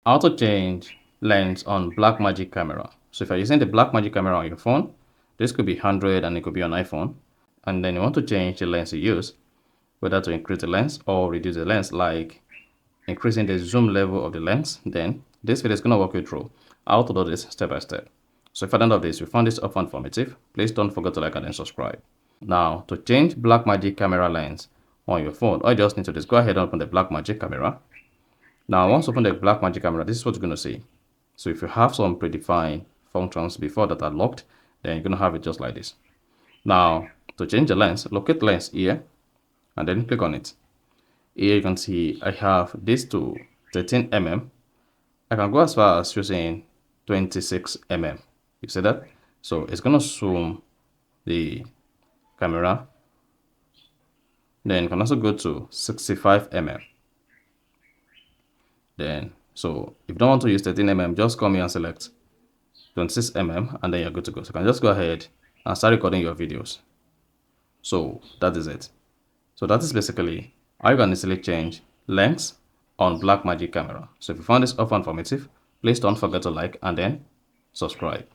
How to change lens on Blackmagic camera. So if you're using the Blackmagic camera on your phone, this could be Android and it could be on iPhone. And then you want to change the lens you use, whether to increase the lens or reduce the lens, like increasing the zoom level of the lens. Then this video is going to walk you through how to do this step by step. So if at the end of this, you found this often informative, please don't forget to like and then subscribe. Now, to change Blackmagic camera lens on your phone, all you just need to do is go ahead and open the Blackmagic camera. Now, once you open the Blackmagic camera, this is what you're going to see. So if you have some predefined functions before that are locked, then you're going to have it just like this. Now, to change the lens, locate lens here, and then click on it. Here you can see I have this to 13 mm. I can go as far as using 26 mm. You see that? So it's going to zoom the camera. Then you can also go to 65 mm. Then, so if you don't want to use 13 mm, just come here and select 26 mm, and then you're good to go. So you can just go ahead and start recording your videos. So that is it. So that is basically how you can easily change lens on Blackmagic camera. So if you found this often informative, please don't forget to like and then subscribe.